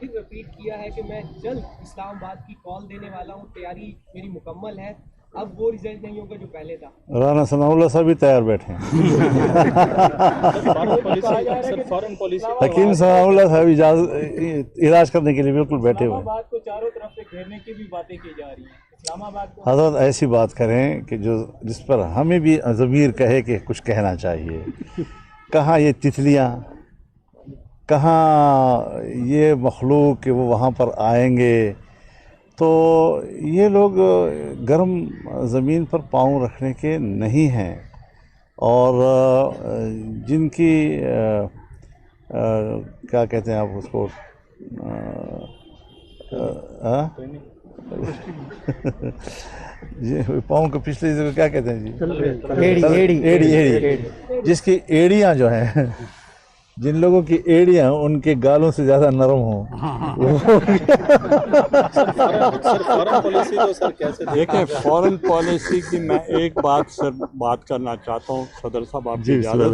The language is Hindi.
फिर रिपीट किया है कि मैं जल्द इस्लामाबाद की कॉल देने वाला हूँ, तैयारी मेरी मुकम्मल है। अब वो रिजल्ट नहीं होगा जो पहले था। राना सनाउल्लाह साहब भी तैयार बैठे हैं। फॉरेन पॉलिसी हकीम सनाउल्लाह साहब इलाज करने के लिए बिल्कुल बैठे हुए हैं। इस्लामाबाद को चारों तरफ से घेरने की भी बातें की जा रही हैं। इस्लामाबाद को हजरत ऐसी बात करें कि जो जिस पर हमें भी ज़मीर कहे कि कुछ कहना चाहिए। कहाँ ये तितलियाँ, कहाँ ये मखलूक कि वो वहाँ पर आएंगे। तो ये लोग गर्म ज़मीन पर पाँव रखने के नहीं हैं। और जिनकी क्या कहते हैं आप उसको, पाँव के पिछले जगह क्या कहते हैं जी? एड़ी। जिसकी एड़ियाँ जो हैं, जिन लोगों की एड़ियाँ उनके गालों से ज़्यादा नरम हों। फॉरेन पॉलिसी तो सर कैसे देखें, फॉरेन पॉलिसी की मैं एक बात सर बात करना चाहता हूँ। सदर साहब, आपकी इजाज़त